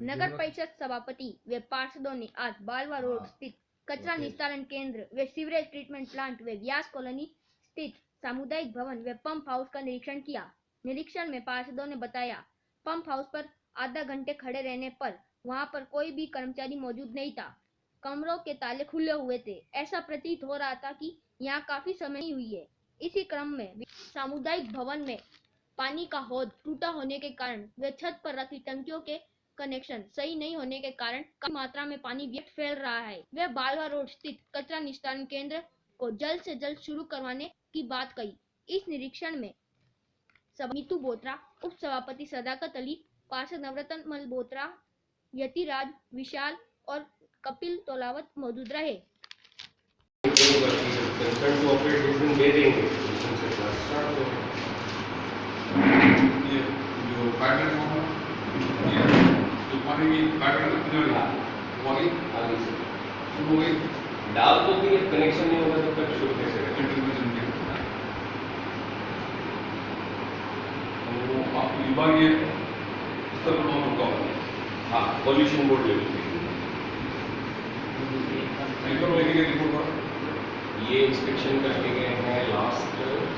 नगर परिषद सभापति व पार्षदों ने आज बालवा रोड स्थित कचरा निस्तारण केंद्र व सीवरेज ट्रीटमेंट प्लांट व व्यास कॉलोनी स्थित सामुदायिक भवन व पंप हाउस का निरीक्षण किया। निरीक्षण में पार्षदों ने बताया, पंप हाउस पर आधा घंटे खड़े रहने पर वहां पर कोई भी कर्मचारी मौजूद नहीं था। कमरों के ताले खुले हुए थे। ऐसा प्रतीत हो रहा था कि यहाँ काफी समय नहीं हुई है। इसी क्रम में सामुदायिक भवन में पानी का हौद टूटा होने के कारण व छत पर रखी टंकियों के कनेक्शन सही नहीं होने के कारण कम मात्रा में पानी व्यर्थ फैल रहा है। वह बालवा रोड स्थित कचरा निस्तारण केंद्र को जल्द से जल्द शुरू करवाने की बात कही। इस निरीक्षण में नीतू बोत्रा, उप सभापति सदाकत अली, पार्षद नवरत्न मल्होत्रा, यतिराज, विशाल और कपिल तोलावत मौजूद रहे। डाल तो भी कनेक्शन नहीं होगा तो कब शुरू कैसे विभागीय स्तर पर हाँ पॉल्यूशन बोर्ड लेके ये इंस्पेक्शन करके गए हैं लास्ट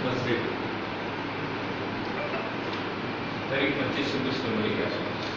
थर्सडे तारीख 25-26 जनवरी के आसपास।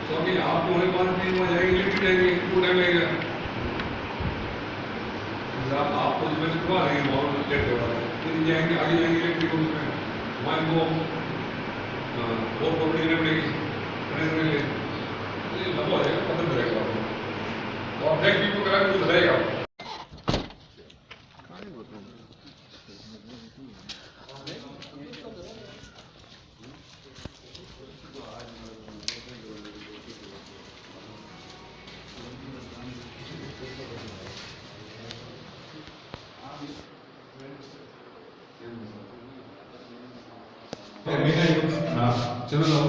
तो अभी आप जो है 5 दिन में जाएंगे कि जाएंगे पूरा लगेगा आपको जो मैं करवा रही हूँ और लेट हो रहा है फिर जाएंगे आगे जाएंगे इलेक्ट्रिक में हमारे को और प्रॉपर्टी लेने पड़ेगी करने के लिए लंबा हो जाएगा खत्म करेगा तो आप नेक्स्ट को करा कुछ रहेगा चलो जाओ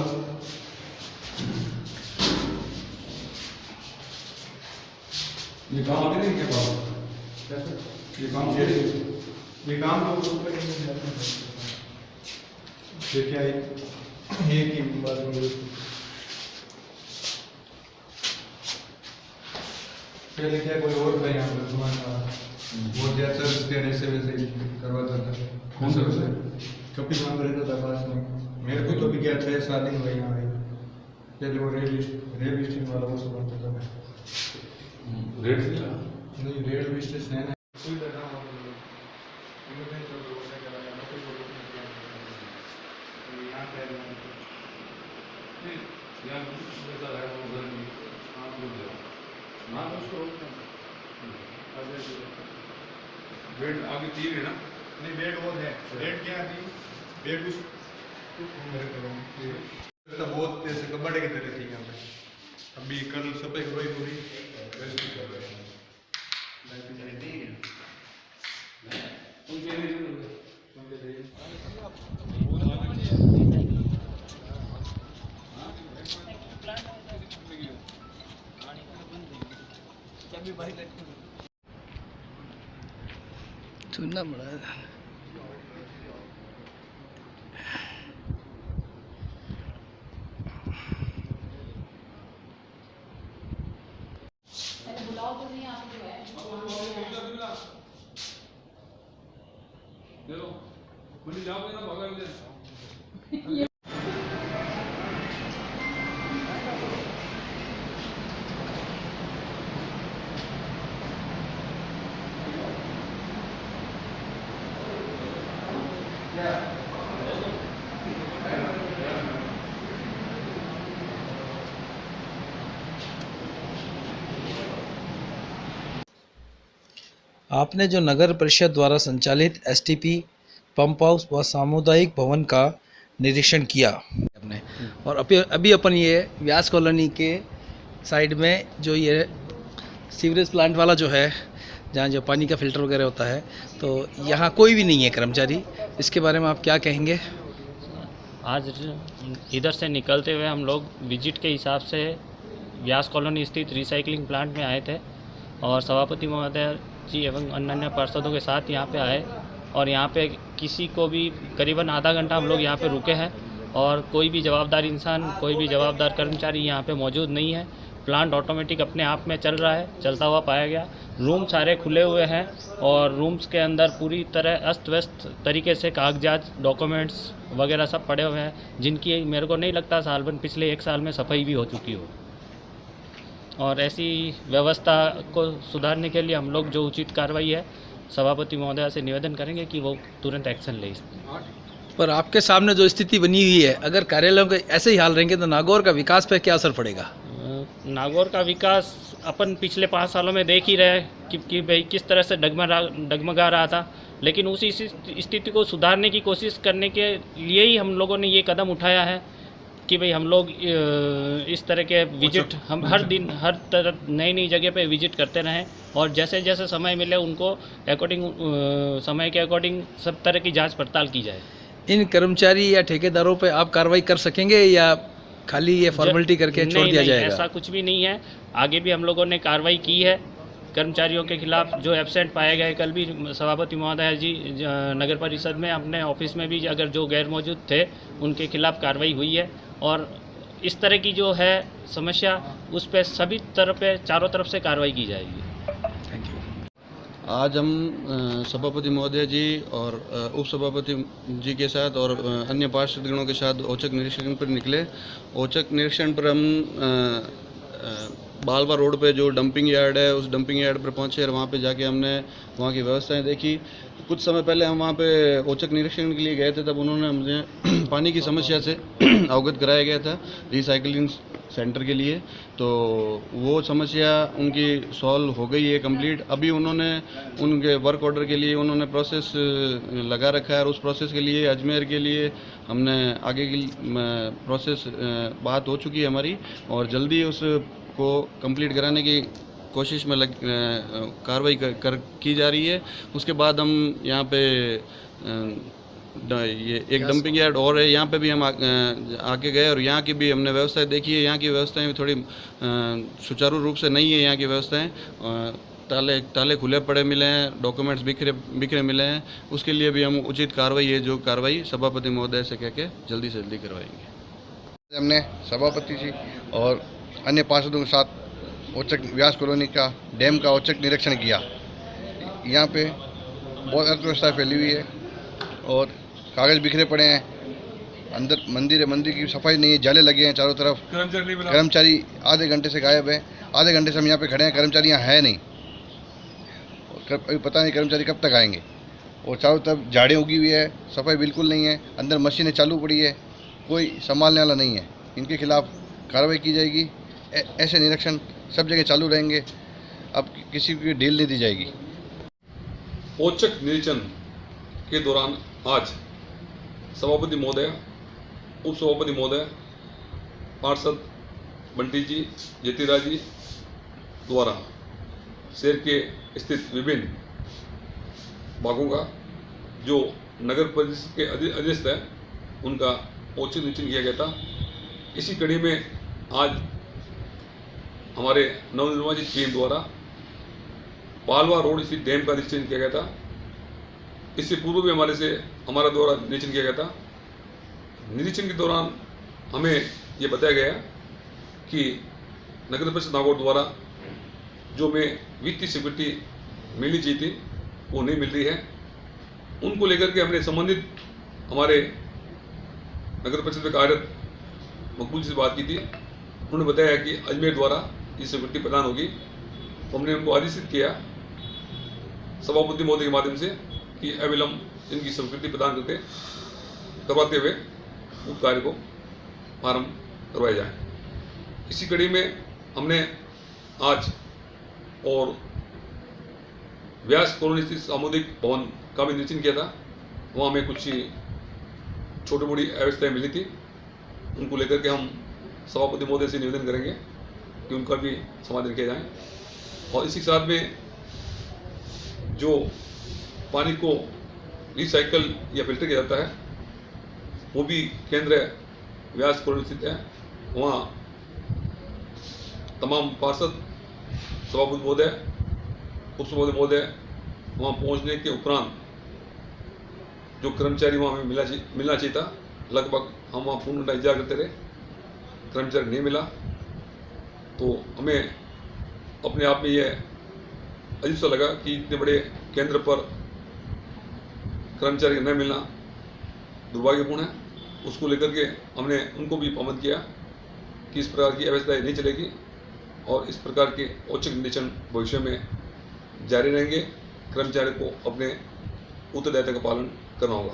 ये काम आते नहीं क्या बाबू ये काम तो ये क्या है ये की बात पहले क्या कोई और था यहाँ पर तुम्हारा बहुत ज्यादा सर्विस देने से वैसे करवाता था कौन सर्विस है कपिल नाम रहता था पास में मेरे को तो भी क्या 6-7 दिन हुए यहाँ आए पहले वो रेल स्टेशन वाला वो सब बनता था नहीं रेलवे स्टेशन है ना बेड आगे 3 है ना नहीं बेड वो है बेड क्या थी बेड उस बहुत ऐसे कबाड़े की तरह थी यहाँ पे अभी कल सफाई करवाई पूरी रेस्ट कर रहे हैं। चुनना पड़ा है। आपने जो नगर परिषद द्वारा संचालित एसटीपी पंप हाउस व सामुदायिक भवन का निरीक्षण किया आपने, और अभी अपन ये व्यास कॉलोनी के साइड में जो ये सीवरेज प्लांट वाला जो है, जहाँ जो पानी का फिल्टर वगैरह होता है, तो यहाँ कोई भी नहीं है कर्मचारी। इसके बारे में आप क्या कहेंगे? आज इधर से निकलते हुए हम लोग विजिट के हिसाब से व्यास कॉलोनी स्थित रिसाइकलिंग प्लांट में आए थे और सभापति महोदय जी एवं अन्य पार्षदों के साथ यहाँ पे आए और यहाँ पे किसी को भी करीबन आधा घंटा हम लोग यहाँ पे रुके हैं और कोई भी जवाबदार इंसान, कोई भी जवाबदार कर्मचारी यहाँ पे मौजूद नहीं है। प्लांट ऑटोमेटिक अपने आप में चल रहा है, चलता हुआ पाया गया। रूम सारे खुले हुए हैं और रूम्स के अंदर पूरी तरह अस्त व्यस्त तरीके से कागजात, डॉक्यूमेंट्स वगैरह सब पड़े हुए हैं, जिनकी मेरे को नहीं लगता सालभर पिछले 1 साल में सफाई भी हो चुकी हो। और ऐसी व्यवस्था को सुधारने के लिए हम लोग जो उचित कार्रवाई है सभापति महोदय से निवेदन करेंगे कि वो तुरंत एक्शन ले। पर आपके सामने जो स्थिति बनी हुई है, अगर कार्यालयों के ऐसे ही हाल रहेंगे तो नागौर का विकास पर क्या असर पड़ेगा? नागौर का विकास अपन पिछले 5 सालों में देख ही रहे कि भाई किस तरह से डगमगा रहा था, लेकिन उसी स्थिति को सुधारने की कोशिश करने के लिए ही हम लोगों ने ये कदम उठाया है कि भाई हम लोग इस तरह के विजिट हम हर दिन हर तरह नई जगह पे विजिट करते रहें और जैसे जैसे समय मिले उनको अकॉर्डिंग समय के अकॉर्डिंग सब तरह की जांच पड़ताल की जाए। इन कर्मचारी या ठेकेदारों पे आप कार्रवाई कर सकेंगे या खाली ये फॉर्मेलिटी करके छोड़ दिया जाएगा? ऐसा कुछ भी नहीं है। आगे भी हम लोगों ने कार्रवाई की है कर्मचारियों के खिलाफ जो एब्सेंट पाए गए। कल भी सभापति महोदय जी नगर परिषद में अपने ऑफिस में भी अगर जो गैर मौजूद थे उनके खिलाफ कार्रवाई हुई है और इस तरह की जो है समस्या उस पर सभी तरफ पे चारों तरफ से कार्रवाई की जाएगी। Thank you. आज हम सभापति महोदय जी और उप सभापति जी के साथ और अन्य पार्षदगणों के साथ औचक निरीक्षण पर निकले। औचक निरीक्षण पर हम बालवा रोड पे जो डंपिंग यार्ड है उस डंपिंग यार्ड पर पहुंचे और वहाँ पे जाके हमने वहाँ की व्यवस्थाएं देखी। कुछ समय पहले हम वहाँ पे औचक निरीक्षण के लिए गए थे, तब उन्होंने मुझे पानी की समस्या से अवगत कराया गया था रिसाइकलिंग सेंटर के लिए, तो वो समस्या उनकी सॉल्व हो गई है कंप्लीट। अभी उन्होंने उनके वर्क ऑर्डर के लिए उन्होंने प्रोसेस लगा रखा है और उस प्रोसेस के लिए अजमेर के लिए हमने आगे की प्रोसेस बात हो चुकी है हमारी और जल्दी उस को कंप्लीट कराने की कोशिश में कार्रवाई की जा रही है। उसके बाद हम यहाँ पे ये एक डंपिंग यार्ड और है, यहाँ पे भी हम आके गए और यहाँ की भी हमने व्यवस्थाएं देखी है। यहाँ की व्यवस्थाएं भी थोड़ी सुचारू रूप से नहीं है। यहाँ की व्यवस्थाएं ताले खुले पड़े मिले हैं, डॉक्यूमेंट्स बिखरे मिले हैं। उसके लिए भी हम उचित कार्रवाई है जो कार्रवाई सभापति महोदय से कह के जल्दी से जल्दी करवाएंगे। हमने सभापति जी और अन्य पार्षदों के साथ औचक व्यास कॉलोनी का डैम का औचक निरीक्षण किया। यहाँ पे बहुत अर्थव्यवस्था फैली हुई है और कागज़ बिखरे पड़े हैं। अंदर मंदिर की सफाई नहीं है, जाले लगे हैं चारों तरफ। कर्मचारी आधे घंटे से गायब है। आधे घंटे से हम यहाँ पे खड़े हैं, कर्मचारी यहाँ है नहीं। अभी पता नहीं कर्मचारी कब तक आएंगे। और चारों तरफ झाड़ियाँ उगी हुई है, सफाई बिल्कुल नहीं है। अंदर मशीनें चालू पड़ी है, कोई संभालने वाला नहीं है। इनके खिलाफ कार्रवाई की जाएगी। ऐसे निरीक्षण सब जगह चालू रहेंगे। अब किसी की ढील नहीं दी जाएगी। औचक निरीक्षण के दौरान आज सभापति महोदय, उप सभापति महोदय, पार्षद बंटी जी, जतिराज जी द्वारा शहर के स्थित विभिन्न भागों का जो नगर परिषद के अधीनस्थ है उनका औचक निरीक्षण किया गया था। इसी कड़ी में आज हमारे नवनिर्वाचित टीम द्वारा पालवा रोड स्थित डैम का निरीक्षण किया गया था। इससे पूर्व भी हमारा द्वारा निरीक्षण किया गया था। निरीक्षण के दौरान हमें ये बताया गया कि नगर परिषद नागौर द्वारा जो हमें वित्तीय स्वीकृति मिलनी चाहिए थी वो नहीं मिल रही है। उनको लेकर के हमने संबंधित हमारे नगर परिषद में कार्यरत मकबूल जी से बात की थी। उन्होंने बताया कि अजमेर द्वारा ये स्वीकृति प्रदान होगी। तो हमने उनको आदेशित किया सभापति महोदय के माध्यम से कि अविलंब इनकी स्वीकृति प्रदान करवाते हुए उस कार्य को प्रारंभ करवाया जाए। इसी कड़ी में हमने आज और व्यास कॉलोनी स्थित सामुदायिक भवन का भी निरीक्षण किया था। वहाँ हमें कुछ छोटी मोटी अव्यवस्थाएं मिली थी। उनको लेकर के हम सभापति महोदय से निवेदन करेंगे कि उनका भी समाधान किया जाए। और इसी के साथ में जो पानी को रिसाइकल या फिल्टर किया जाता है वो भी केंद्र व्यास कॉलोनी स्थित है। वहाँ तमाम पार्षद, सभापति महोदय, उप सभापति महोदय वहाँ पहुँचने के उपरांत जो कर्मचारी वहाँ हमें मिलना चाहिए था, लगभग हम वहाँ पूर्ण घंटा इंतजार करते रहे, कर्मचारी नहीं मिला। तो हमें अपने आप में यह अजीब सा लगा कि इतने बड़े केंद्र पर कर्मचारी न मिलना दुर्भाग्यपूर्ण है। उसको लेकर के हमने उनको भी पाबंद किया कि इस प्रकार की अव्यवस्थाएं नहीं चलेगी और इस प्रकार के औचक निरीक्षण भविष्य में जारी रहेंगे। कर्मचारी को अपने उत्तरदायित्व का पालन करना होगा।